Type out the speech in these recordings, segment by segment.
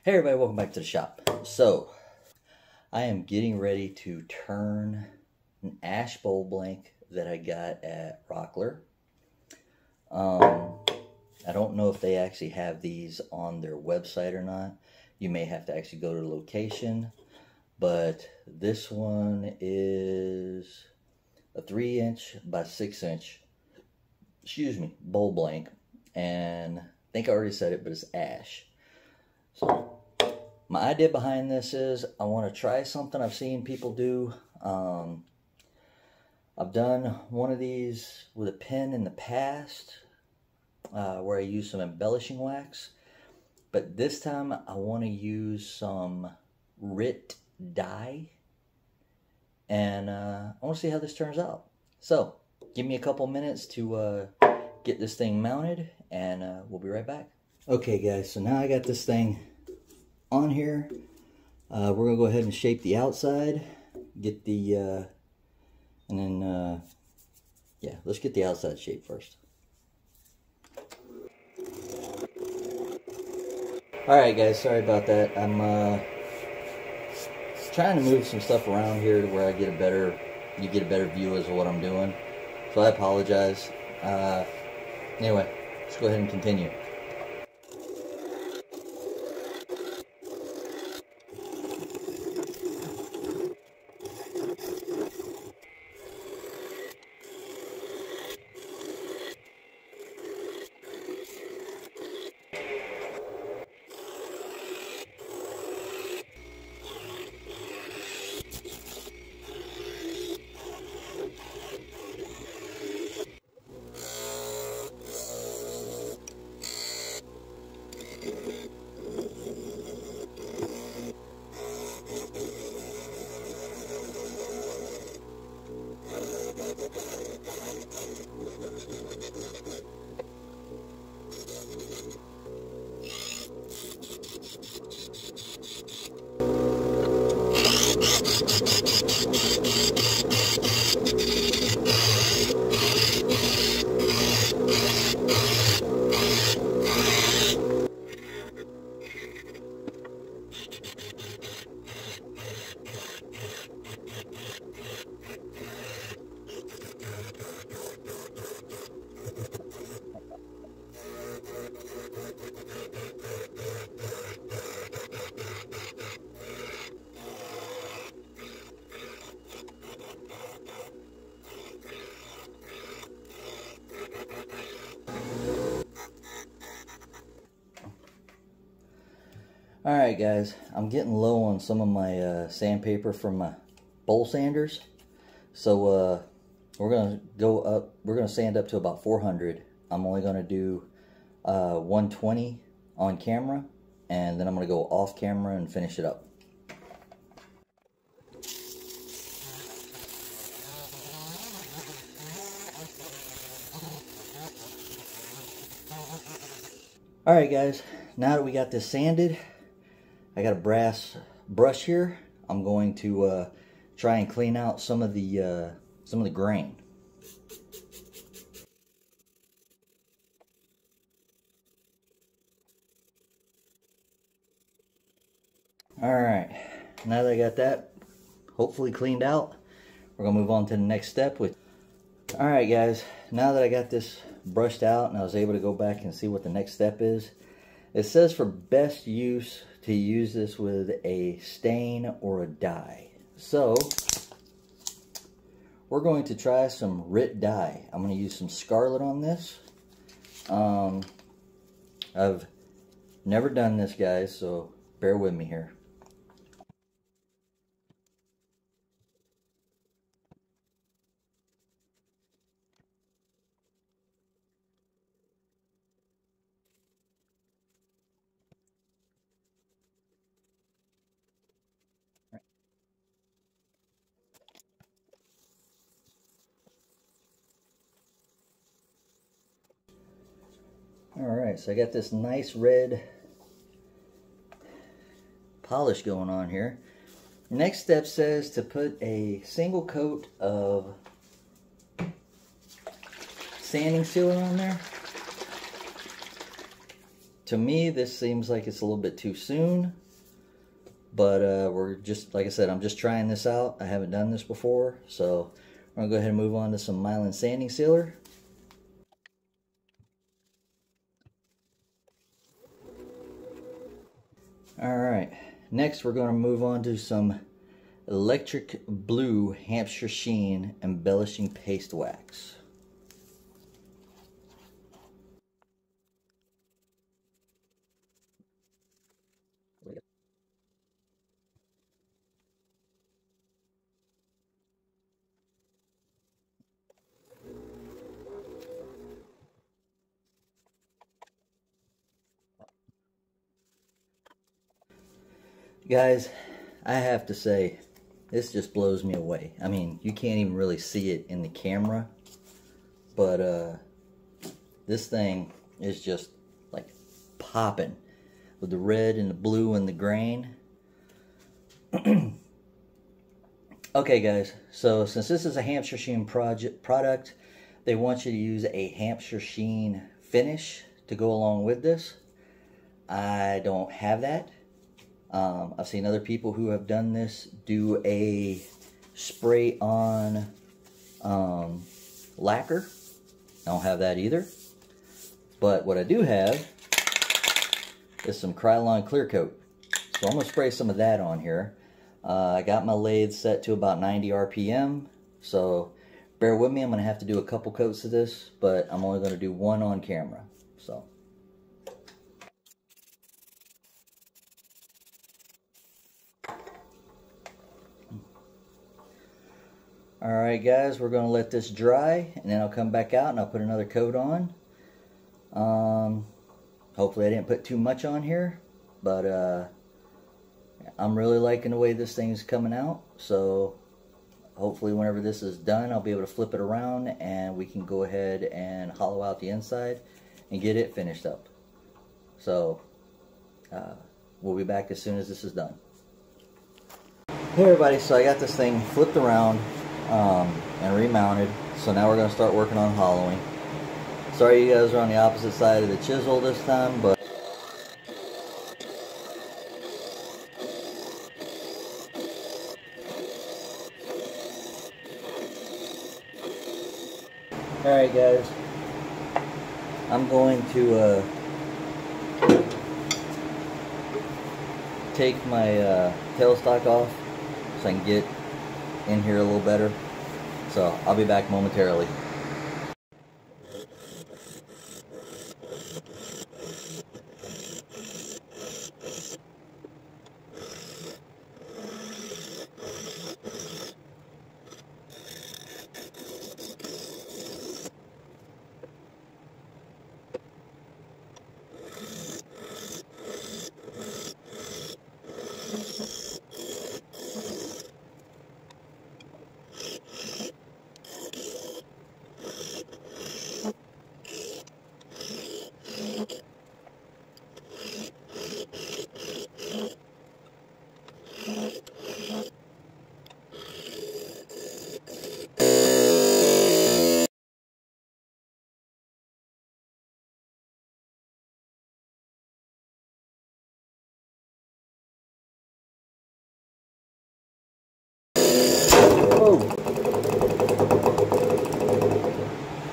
Hey everybody, welcome back to the shop. So, I am getting ready to turn an ash bowl blank that I got at Rockler. I don't know if they actually have these on their website or not. You may have to actually go to the location. But this one is a 3" by 6" bowl blank. And I think I already said it, but it's ash. So, my idea behind this is I want to try something I've seen people do. I've done one of these with a pen in the past where I used some embellishing wax. But this time I want to use some Rit dye. And I want to see how this turns out. So, give me a couple minutes to get this thing mounted and we'll be right back. Okay guys, so now I got this thing on here. We're gonna go ahead and shape the outside, get the and then yeah, let's get the outside shape first. Alright guys, sorry about that. I'm trying to move some stuff around here to where I get you get a better view as to what I'm doing, so I apologize. Anyway, let's go ahead and continue. Alright guys, I'm getting low on some of my sandpaper from my bowl sanders. So we're gonna sand up to about 400. I'm only gonna do 120 on camera, and then I'm gonna go off camera and finish it up. Alright guys, now that we got this sanded, I got a brass brush here. I'm going to try and clean out some of the grain. All right, now that I got that hopefully cleaned out, we're gonna move on to the next step. All right, guys. Now that I got this brushed out and I was able to go back and see what the next step is, it says for best use to use this with a stain or a dye. So we're going to try some Rit dye. I'm going to use some scarlet on this. I've never done this, guys, so bear with me here. Alright, so I got this nice red polish going on here. Next step says to put a single coat of sanding sealer on there. To me, this seems like it's a little bit too soon, but we're just, like I said, I'm just trying this out. I haven't done this before, so we're gonna go ahead and move on to some myelin sanding sealer. Alright, next we're going to move on to some electric blue Hampshire Sheen embellishing paste wax. Guys, I have to say, this just blows me away. I mean, you can't even really see it in the camera, but this thing is just like popping with the red and the blue and the grain. Okay guys, so since this is a Hampshire Sheen product, they want you to use a Hampshire Sheen finish to go along with this. I don't have that. I've seen other people who have done this do a spray on lacquer. I don't have that either. But what I do have is some Krylon clear coat. So I'm going to spray some of that on here. I got my lathe set to about 90 RPM. So bear with me, I'm going to have to do a couple coats of this, but I'm only going to do one on camera. So. Alright guys, we're going to let this dry, and then I'll come back out and I'll put another coat on. Hopefully I didn't put too much on here, but I'm really liking the way this thing's coming out. So hopefully whenever this is done, I'll be able to flip it around and we can go ahead and hollow out the inside and get it finished up. So we'll be back as soon as this is done. Hey everybody, so I got this thing flipped around and remounted, so now we're going to start working on hollowing. Sorry you guys are on the opposite side of the chisel this time, but alright guys, I'm going to take my tailstock off so I can get in here a little better. So I'll be back momentarily.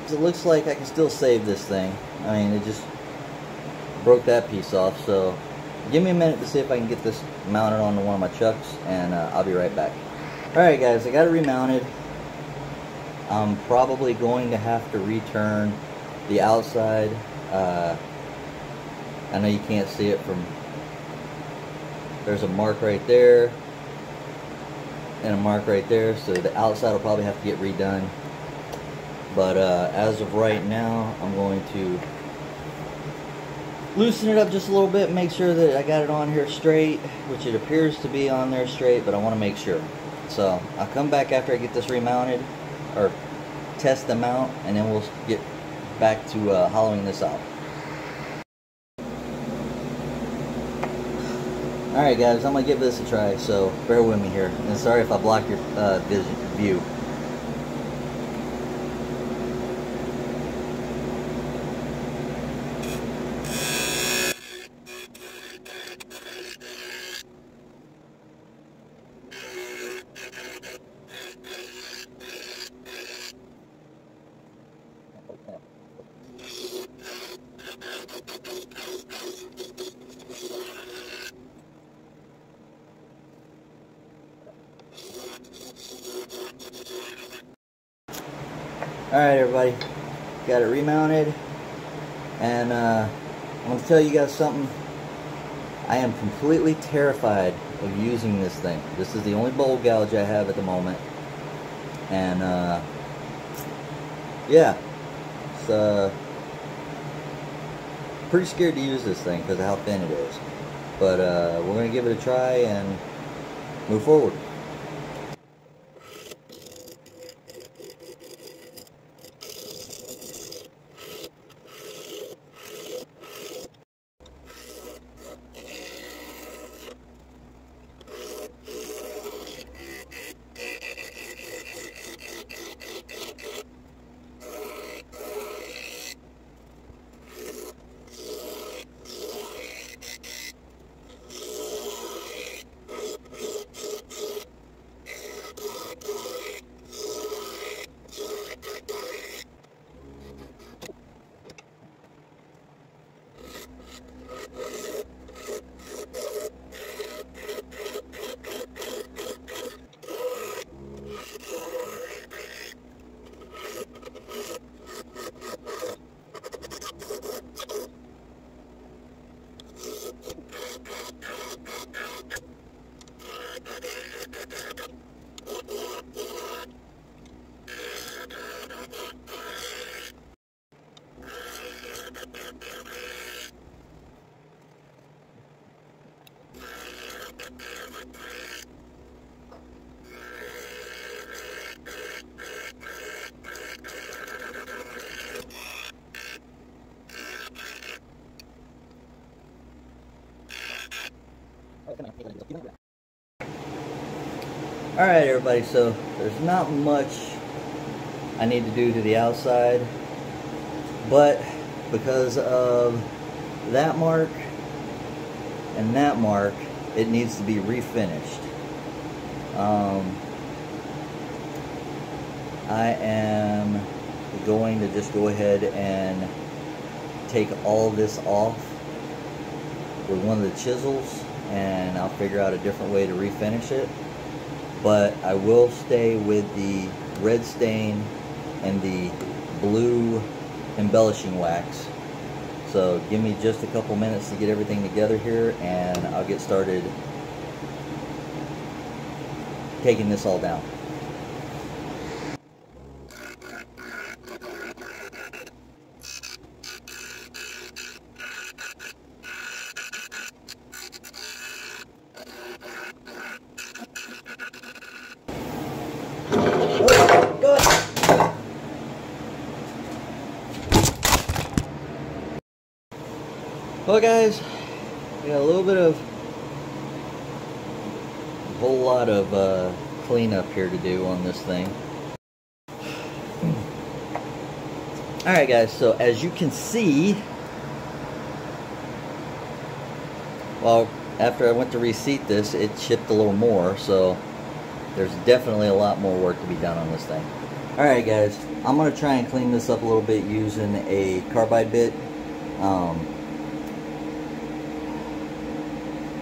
It looks like I can still save this thing. I mean, it just broke that piece off, so give me a minute to see if I can get this mounted onto one of my chucks, and I'll be right back. Alright guys, I got it remounted. I'm probably going to have to return the outside. I know you can't see it from... There's a mark right there and a mark right there, so the outside will probably have to get redone. But as of right now, I'm going to loosen it up just a little bit, make sure that I got it on here straight, which it appears to be on there straight, but I want to make sure. So I'll come back after I get this remounted, or test the mount, and then we'll get back to hollowing this out. Alright guys, I'm going to give this a try, so bear with me here. And sorry if I block your view. Alright everybody, got it remounted, and I'm going to tell you guys something. I am completely terrified of using this thing. This is the only bowl gouge I have at the moment, and yeah, it's pretty scared to use this thing because of how thin it is, but we're going to give it a try and move forward. Alright everybody, so there's not much I need to do to the outside, but because of that mark and that mark, it needs to be refinished. I am going to just go ahead and take all this off with one of the chisels, and I'll figure out a different way to refinish it. But I will stay with the red stain and the blue embellishing wax. So give me just a couple minutes to get everything together here, and I'll get started taking this all down. Well guys, we got a whole lot of cleanup here to do on this thing. Alright guys, so as you can see, well, after I went to reseat this, it chipped a little more, so there's definitely a lot more work to be done on this thing. Alright guys, I'm going to try and clean this up a little bit using a carbide bit.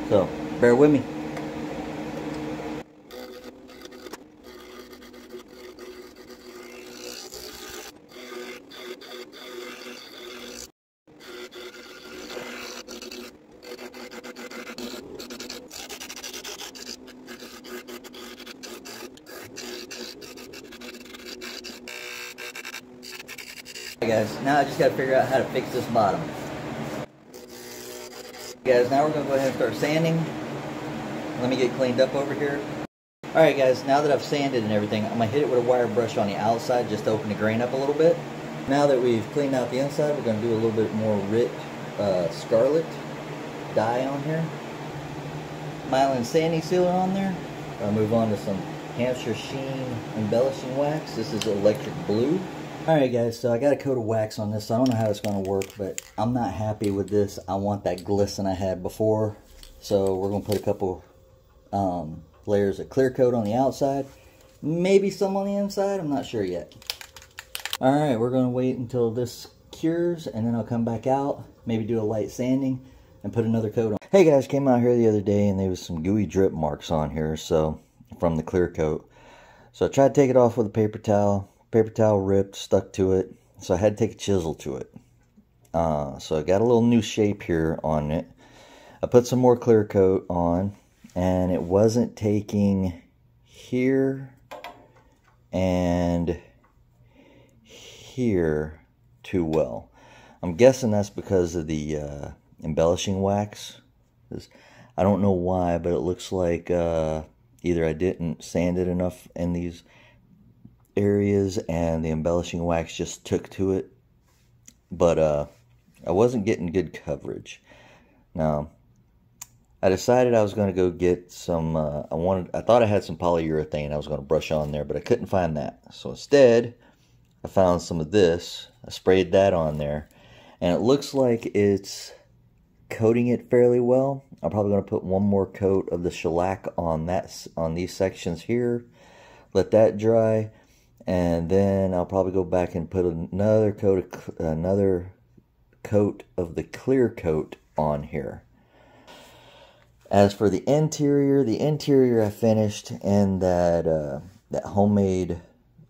So, bear with me. Hey guys, now I just got to figure out how to fix this bottom. Guys, now we're going to go ahead and start sanding. Let me get cleaned up over here. Alright guys, now that I've sanded and everything, I'm going to hit it with a wire brush on the outside just to open the grain up a little bit. Now that we've cleaned out the inside, we're going to do a little bit more Rit Scarlet dye on here. Mylan Sanding Sealer on there. I'll move on to some Hampshire Sheen Embellishing Wax. This is Electric Blue. Alright guys, so I got a coat of wax on this, so I don't know how it's going to work, but I'm not happy with this. I want that glisten I had before, so we're going to put a couple layers of clear coat on the outside, maybe some on the inside, I'm not sure yet. Alright, we're going to wait until this cures, and then I'll come back out, maybe do a light sanding, and put another coat on. Hey guys, came out here the other day, and there was some gooey drip marks on here, so from the clear coat. So I tried to take it off with a paper towel. paper towel ripped, stuck to it, so I had to take a chisel to it. So I got a little new shape here on it. I put some more clear coat on, and it wasn't taking here and here too well. I'm guessing that's because of the embellishing wax. I don't know why, but it looks like either I didn't sand it enough in these areas and the embellishing wax just took to it. But I wasn't getting good coverage. Now, I decided I was going to go get some, I thought I had some polyurethane I was going to brush on there, but I couldn't find that. So instead, I found some of this. I sprayed that on there, and it looks like it's coating it fairly well. I'm probably going to put one more coat of the shellac on these sections here, let that dry, and then I'll probably go back and put another coat of the clear coat on here. As for the interior I finished in that homemade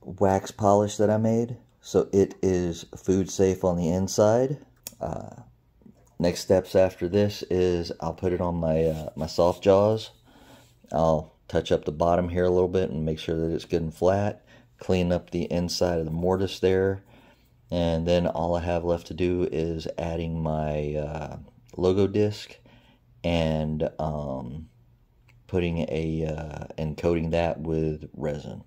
wax polish that I made, so it is food safe on the inside. Next steps after this is I'll put it on my soft jaws. I'll touch up the bottom here a little bit and make sure that it's good and flat. Clean up the inside of the mortise there, and then all I have left to do is adding my logo disc and putting and coating that with resin.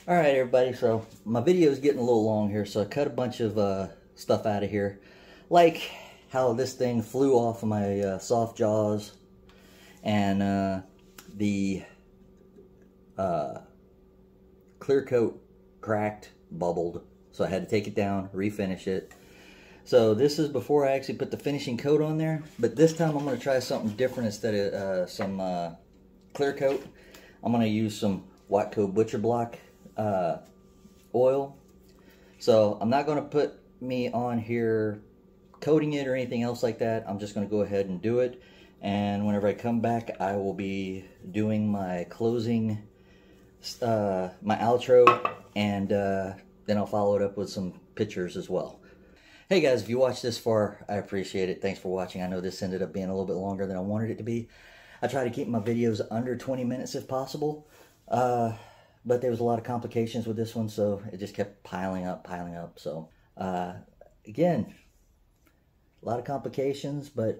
Alright everybody, so my video is getting a little long here, so I cut a bunch of stuff out of here. Like how this thing flew off of my soft jaws, and the clear coat cracked, bubbled, so I had to take it down, refinish it. So this is before I actually put the finishing coat on there, but this time I'm going to try something different. Instead of some clear coat, I'm going to use some Watco Butcher Block oil. So I'm not going to put me on here coating it or anything else like that. I'm just going to go ahead and do it, and whenever I come back I will be doing my closing, my outro, and then I'll follow it up with some pictures as well. Hey guys, if you watched this far, I appreciate it. Thanks for watching. I know this ended up being a little bit longer than I wanted it to be. I try to keep my videos under 20 minutes if possible. But there was a lot of complications with this one, so it just kept piling up. So, again, a lot of complications, and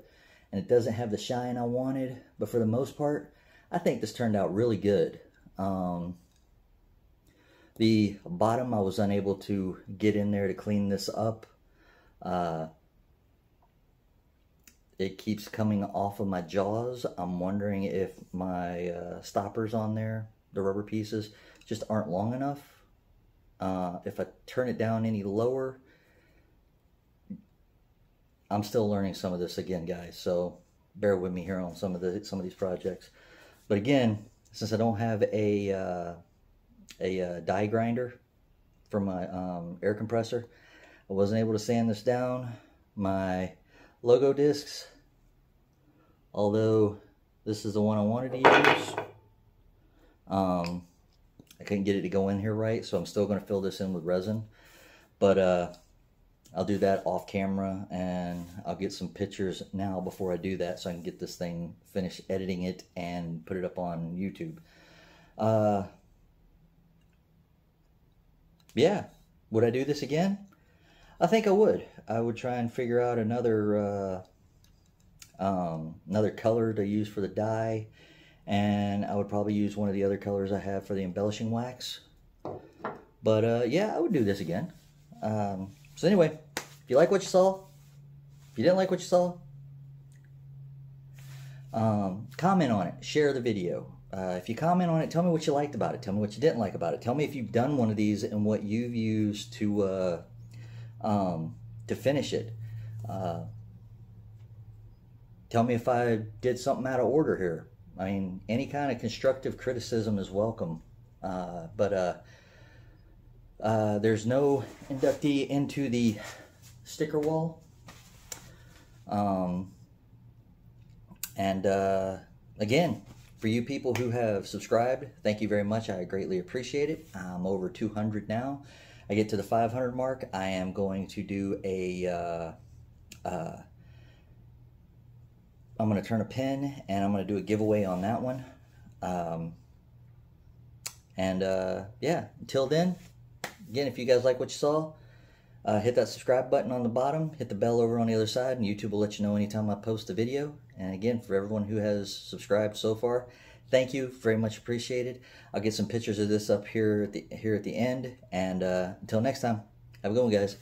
it doesn't have the shine I wanted. But for the most part, I think this turned out really good. The bottom, I was unable to get in there to clean this up. It keeps coming off of my jaws. I'm wondering if my stoppers on there, the rubber pieces, just aren't long enough. If I turn it down any lower, I'm still learning some of this again, guys, so bear with me here on some of these projects. But again, since I don't have a die grinder for my air compressor, I wasn't able to sand this down. My logo discs, although this is the one I wanted to use, I couldn't get it to go in here right, so I'm still going to fill this in with resin. But I'll do that off camera, and I'll get some pictures now before I do that, so I can get this thing, finish editing it, and put it up on YouTube. Yeah, would I do this again? I think I would. I would try and figure out another color to use for the dye, and I would probably use one of the other colors I have for the embellishing wax. But yeah, I would do this again. So anyway, if you like what you saw, if you didn't like what you saw, comment on it, share the video. If you comment on it, tell me what you liked about it, tell me what you didn't like about it, tell me if you've done one of these and what you've used to finish it. Tell me if I did something out of order here. I mean, any kind of constructive criticism is welcome. There's no inductee into the sticker wall. Again, For you people who have subscribed, thank you very much. I greatly appreciate it. I'm over 200 now. I get to the 500 mark. I am going to do a, I'm going to turn a pin, and I'm going to do a giveaway on that one. Yeah, until then, again, if you guys like what you saw, hit that subscribe button on the bottom, hit the bell over on the other side, and YouTube will let you know anytime I post a video. And again, for everyone who has subscribed so far, thank you, very much appreciated. I'll get some pictures of this up here at the end, and until next time, have a good one, guys.